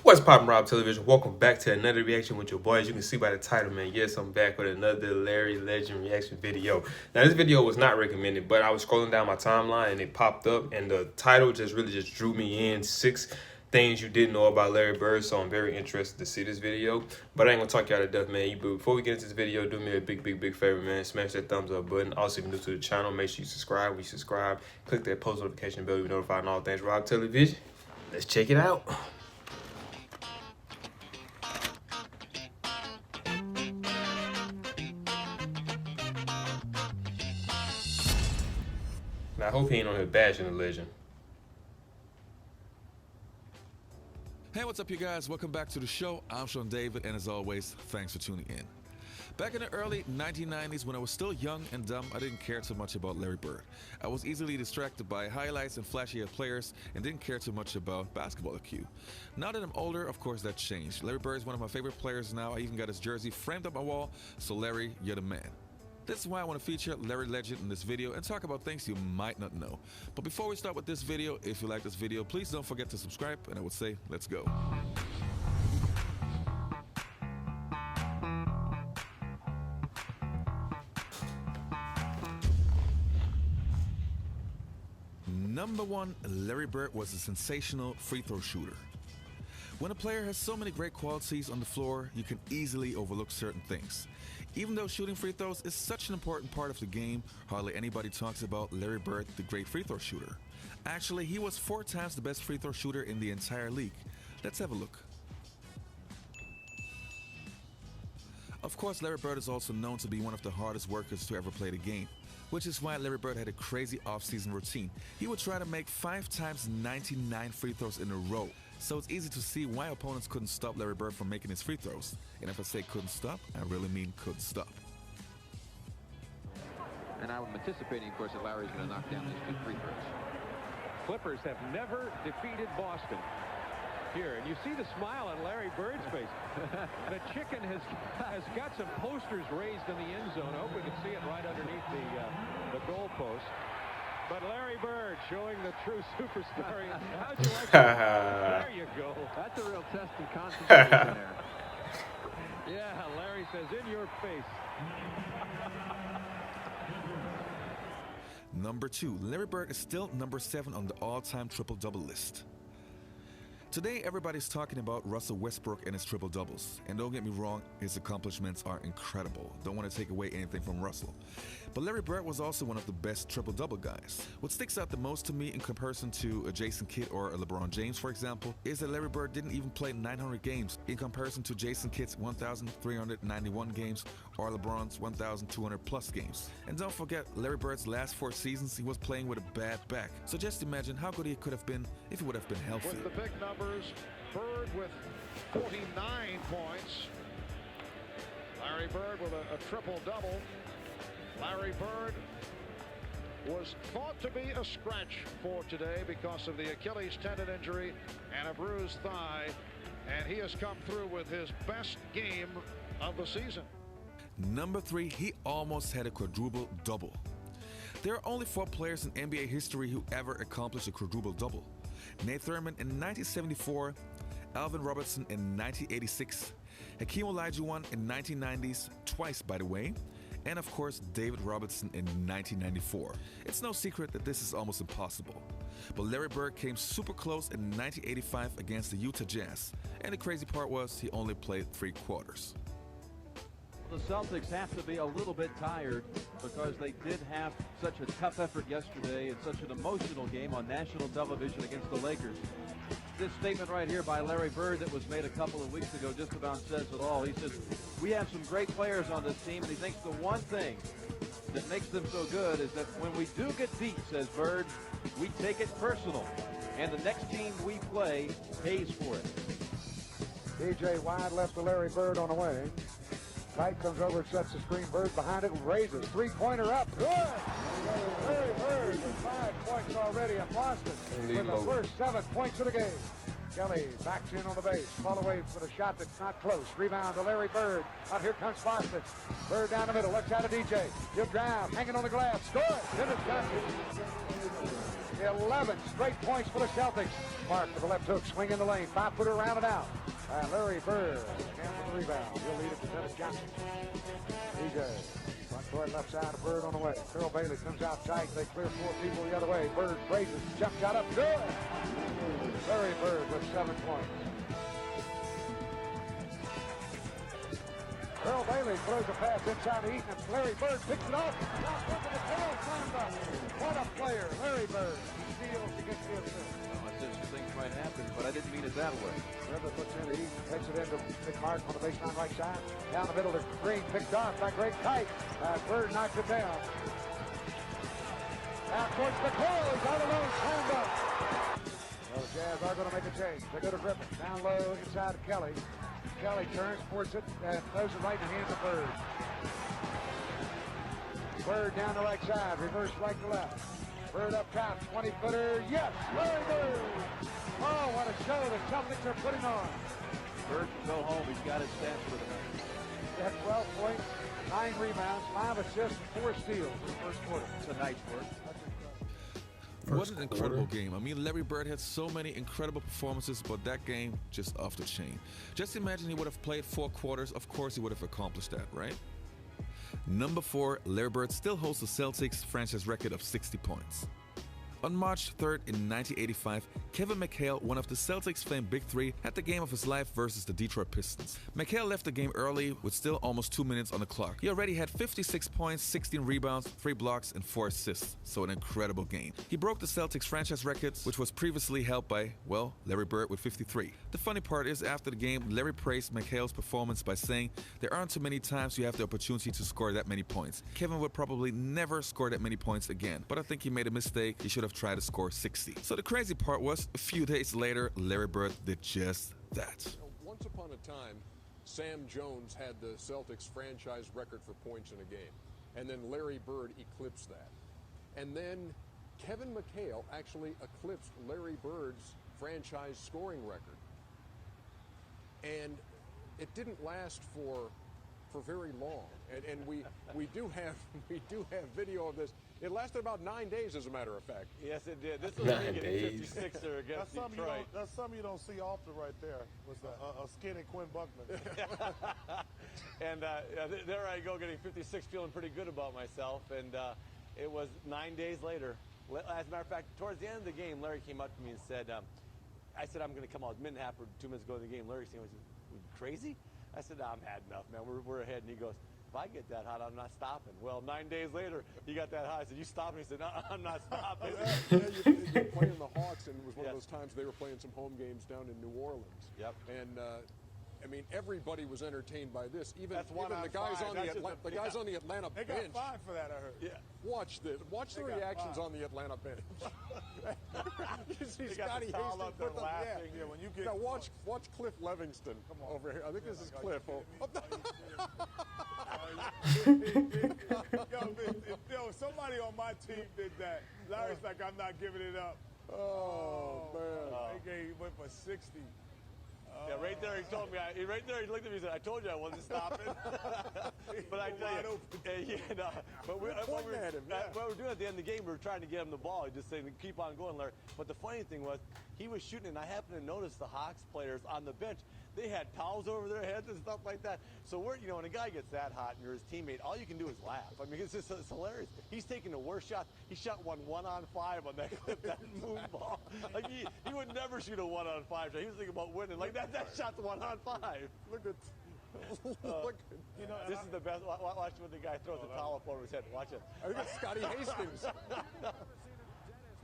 What's poppin', Rob Television? Welcome back to another reaction with your boy. As you can see by the title, man, yes, I'm back with another Larry Legend reaction video. Now, this video was not recommended, but I was scrolling down my timeline and it popped up, and the title really drew me in. 6 things you didn't know about Larry Bird, so I'm very interested to see this video. But I ain't gonna talk y'all to death, man. But before we get into this video, do me a big favor, man. Smash that thumbs up button. Also, if you're new to the channel, make sure you subscribe. When you subscribe, click that post notification bell to be notified on all things Rob Television. Let's check it out. I hope he ain't on here bashing the legend. Hey, what's up, you guys? Welcome back to the show. I'm Sean David, and as always, thanks for tuning in. Back in the early 1990s, when I was still young and dumb, I didn't care too much about Larry Bird. I was easily distracted by highlights and flashy players and didn't care too much about basketball IQ. Now that I'm older, of course that changed. Larry Bird is one of my favorite players now. I even got his jersey framed up on my wall, so Larry, you're the man. This is why I want to feature Larry Legend in this video and talk about things you might not know. But before we start with this video, if you like this video, please don't forget to subscribe, and I would say, let's go. Number 1, Larry Bird was a sensational free throw shooter. When a player has so many great qualities on the floor, you can easily overlook certain things. Even though shooting free throws is such an important part of the game, hardly anybody talks about Larry Bird, the great free throw shooter. Actually, he was 4 times the best free throw shooter in the entire league. Let's have a look. Of course, Larry Bird is also known to be one of the hardest workers to ever play the game, which is why Larry Bird had a crazy off-season routine. He would try to make 5 times 99 free throws in a row. So it's easy to see why opponents couldn't stop Larry Bird from making his free throws. And if I say couldn't stop, I really mean couldn't stop. And I'm anticipating, of course, that Larry's going to knock down these 2 free throws. Clippers have never defeated Boston. Here, and you see the smile on Larry Bird's face. The chicken has got some posters raised in the end zone. I hope we can see it right underneath the goal post. But Larry Bird showing the true superstar. How'd you like that? There you go. That's a real test of concentration there. Yeah, Larry says, in your face. Number 2, Larry Bird is still number 7 on the all-time triple-double list. Today, everybody's talking about Russell Westbrook and his triple-doubles. And don't get me wrong, his accomplishments are incredible. Don't want to take away anything from Russell. But Larry Bird was also one of the best triple-double guys. What sticks out the most to me in comparison to a Jason Kidd or a LeBron James, for example, is that Larry Bird didn't even play 900 games in comparison to Jason Kidd's 1,391 games or LeBron's 1,200 plus games. And don't forget, Larry Bird's last 4 seasons, he was playing with a bad back. So just imagine how good he could have been if he would have been healthy. With the big numbers, Bird with 49 points. Larry Bird with a triple-double. Larry Bird was thought to be a scratch for today because of the Achilles tendon injury and a bruised thigh, and he has come through with his best game of the season. Number 3, he almost had a quadruple double. There are only 4 players in NBA history who ever accomplished a quadruple double. Nate Thurman in 1974, Alvin Robertson in 1986, Hakeem Olajuwon in 1990s, twice by the way, and of course David Robinson in 1994. It's no secret that this is almost impossible. But Larry Bird came super close in 1985 against the Utah Jazz, and the crazy part was he only played 3 quarters. The Celtics have to be a little bit tired because they did have such a tough effort yesterday and such an emotional game on national television against the Lakers. This statement right here by Larry Bird that was made a couple of weeks ago just about says it all. He says, we have some great players on this team, and he thinks the one thing that makes them so good is that when we do get beat, says Bird, we take it personal, and the next team we play pays for it. DJ wide left to Larry Bird on the way. Knight comes over and sets the screen. Bird behind it, raises. Three-pointer up. Good! Larry Bird with 5 points already in Boston with the first 7 points of the game. Kelly backs in on the base. Fall away for the shot that's not close. Rebound to Larry Bird. Out here comes Boston. Bird down the middle. Left side of DJ. He'll drive. Hanging on the glass. Score! Dennis got it. 11 straight points for the Celtics. Mark with the left hook, swing in the lane, 5-footer around and out. Larry Bird again for the rebound. He'll lead it to Dennis Johnson. DJ, front court left side of Bird on the way. Earl Bailey comes out tight. They clear 4 people the other way. Bird raises, jump shot up, good. Larry Bird with 7 points. Earl Bailey throws a pass inside to Eaton, and Larry Bird picks it up. What a player, Larry Bird. He steals to get the assist. Well, I said some things might happen, but I didn't mean it that way. River puts into Eaton, takes it into Big Mark on the baseline right side. Down the middle to Green, picked off by Greg Kite. Bird knocks it down. Out towards McHale, he's all alone, slammed up. Well, the Jazz are going to make a change. They go to Griffin, down low inside to Kelly. Kelly turns, forces it, and throws it right in the hands of Bird. Bird down the right side, reverse right to left. Bird up top, 20-footer, yes, Larry Bird! Oh, what a show the Celtics are putting on. Bird can go home. He's got his stats for the night. He had 12 points, 9 rebounds, 5 assists, 4 steals in the first quarter. Tonight's work. What an incredible game. I mean, Larry Bird had so many incredible performances, but that game, just off the chain. Just imagine he would have played 4 quarters. Of course, he would have accomplished that, right? Number 4, Larry Bird still holds the Celtics franchise record of 60 points. On March 3rd in 1985, Kevin McHale, one of the Celtics' famed Big Three, had the game of his life versus the Detroit Pistons. McHale left the game early with still almost 2 minutes on the clock. He already had 56 points, 16 rebounds, 3 blocks, and 4 assists, so an incredible game. He broke the Celtics franchise records, which was previously held by, well, Larry Bird with 53. The funny part is, after the game, Larry praised McHale's performance by saying, "There aren't too many times you have the opportunity to score that many points. Kevin would probably never score that many points again, but I think he made a mistake. He should have tried to score 60. So the crazy part was, a few days later, Larry Bird did just that. Once upon a time, Sam Jones had the Celtics franchise record for points in a game. And then Larry Bird eclipsed that. And then Kevin McHale actually eclipsed Larry Bird's franchise scoring record. And it didn't last for very long. And we do have video of this. It lasted about 9 days, as a matter of fact. Yes, it did. This was 9 days. 56er against Detroit. That's something you don't see often right there, was a skinny Quinn Buckman. And there I go, getting 56, feeling pretty good about myself. And it was 9 days later. As a matter of fact, towards the end of the game, Larry came up to me and said, I said, I'm going to come out. Minute and a half or 2 minutes ago in the game, Larry said, "You crazy?" I said, "No, I'm had enough, man. We're ahead." And he goes, "If I get that hot, I'm not stopping." Well, 9 days later, he got that hot. I said, "You stopping?" He said, "No, I'm not stopping." You're playing the Hawks, and it was one of those times they were playing some home games down in New Orleans. Yep. And I mean, everybody was entertained by this. Even That's one the on guys five. on the guys on the Atlanta They bench. got fined for that, I heard. Yeah. Watch this. Watch the They got reactions fined. on the Atlanta bench. You see They got Scotty the towel Hastings up there put them. laughing. Yeah, when you get Now watch Cliff Livingston over here. I think this is Cliff. Yo, somebody on my team did that. Larry's like, "I'm not giving it up." Oh man. He went for 60. Yeah, right there he told me. Right there he looked at me and said, "I told you I wasn't stopping." But I tell you, but what we were doing at the end of the game, we were trying to get him the ball. Just saying, "Keep on going, Larry." But the funny thing was, he was shooting, and I happened to notice the Hawks players on the bench. They had towels over their heads and stuff like that. So when a guy gets that hot and you're his teammate, all you can do is laugh. I mean, it's hilarious. He's taking the worst shot. He shot 1-on-5 on that clip, that moon ball. Like he would never shoot a 1-on-5 shot. He was thinking about winning. Like that shot's 1-on-5. Look at. This is the best. Watch when the guy throws the towel up over his head. Watch it. I think it's Scotty Hastings.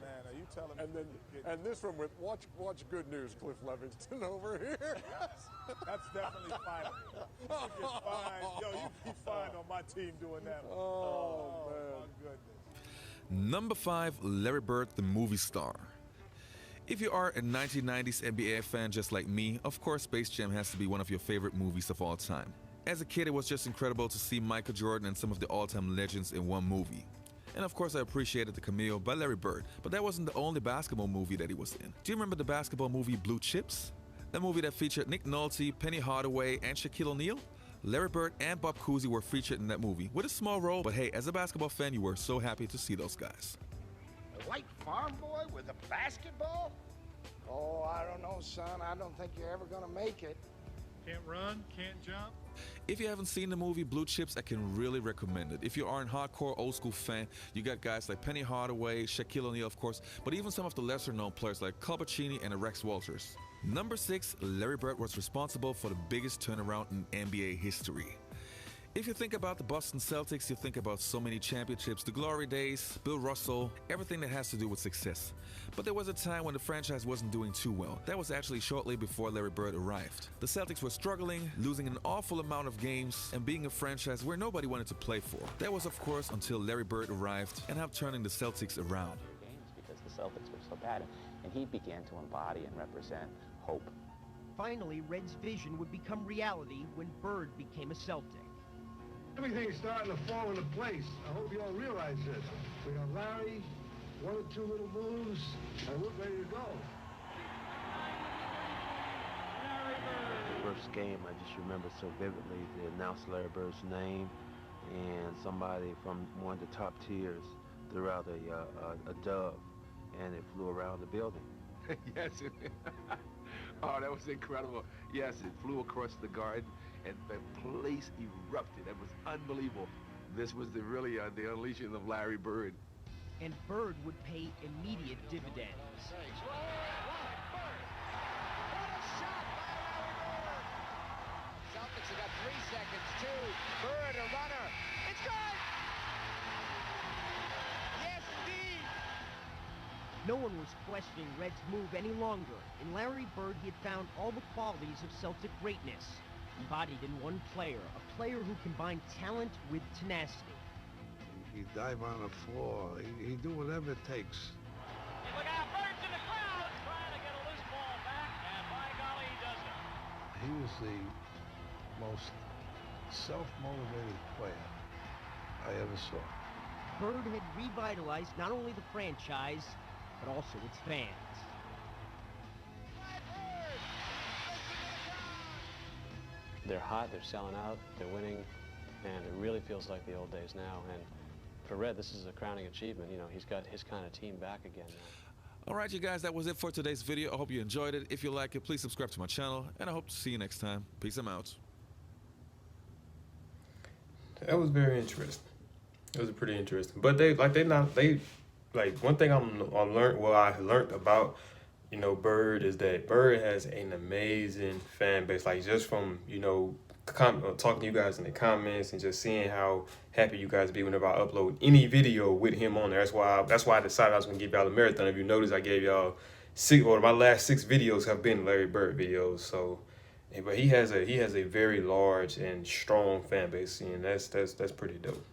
Man, are you telling me? And this one with watch Good News, Cliff Livingston over here. That's definitely fine. You get fined. Yo, you be fined on my team doing that. Oh man. My goodness. Number 5, Larry Bird, the movie star. If you are a 1990s NBA fan just like me, of course Space Jam has to be one of your favorite movies of all time. As a kid, it was just incredible to see Michael Jordan and some of the all-time legends in one movie. And of course I appreciated the cameo by Larry Bird, but that wasn't the only basketball movie that he was in. Do you remember the basketball movie Blue Chips? A movie that featured Nick Nolte, Penny Hardaway, and Shaquille O'Neal? Larry Bird and Bob Cousy were featured in that movie with a small role, but hey, as a basketball fan, you were so happy to see those guys. White farm boy with a basketball? Oh, I don't know, son. I don't think you're ever going to make it. Can't run, can't jump. If you haven't seen the movie Blue Chips, I can really recommend it. If you are a hardcore old school fan, you got guys like Penny Hardaway, Shaquille O'Neal, of course, but even some of the lesser known players like Culbertini and Rex Walters. Number 6, Larry Bird was responsible for the biggest turnaround in NBA history. If you think about the Boston Celtics, you think about so many championships, the glory days, Bill Russell, everything that has to do with success. But there was a time when the franchise wasn't doing too well. That was actually shortly before Larry Bird arrived. The Celtics were struggling, losing an awful amount of games, and being a franchise where nobody wanted to play for. That was, of course, until Larry Bird arrived and helped turning the Celtics around. Because the Celtics were so bad, and he began to embody and represent hope. Finally, Red's vision would become reality when Bird became a Celtic. Everything's starting to fall into place. I hope you all realize this. We got Larry, one or two little moves, and we're ready to go. The first game, I just remember so vividly, they announced Larry Bird's name, and somebody from one of the top tiers threw out a dove, and it flew around the building. Yes. Oh, that was incredible. Yes, it flew across the garden, and the place erupted. That was unbelievable. This was really the unleashing of Larry Bird. And Bird would pay immediate dividends. Celtics have got 3 seconds. 2. Bird, a runner. It's good! Yes, indeed! No one was questioning Red's move any longer. In Larry Bird, he had found all the qualities of Celtic greatness, embodied in one player, a player who combined talent with tenacity. He dive on the floor. He do whatever it takes. Look out, Bird's in the crowd trying to get a loose ball back, and by golly, he does it. He was the most self-motivated player I ever saw. Bird had revitalized not only the franchise, but also its fans. They're hot, they're selling out, they're winning, and it really feels like the old days now. And for Red, this is a crowning achievement. You know, he's got his kind of team back again now. All right, you guys, that was it for today's video. I hope you enjoyed it. If you like it, please subscribe to my channel, and I hope to see you next time. Peace, I'm out. That was very interesting. It was pretty interesting. But I one thing I learned about, you know, Bird is that Bird has an amazing fan base. Like, just from, you know, talking to you guys in the comments and just seeing how happy you guys be whenever I upload any video with him on there. That's why I decided I was gonna give y'all a marathon. If you notice, I gave y'all my last 6 videos have been Larry Bird videos. So, but he has a very large and strong fan base, and that's pretty dope.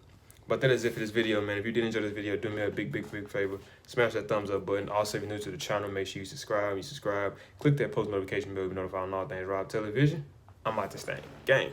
But that is it for this video, man. If you did enjoy this video, do me a big favor. Smash that thumbs up button. Also, if you're new to the channel, make sure you subscribe. Click that post notification bell to be notified on all things Rob Television. I'm out this thing. Gang.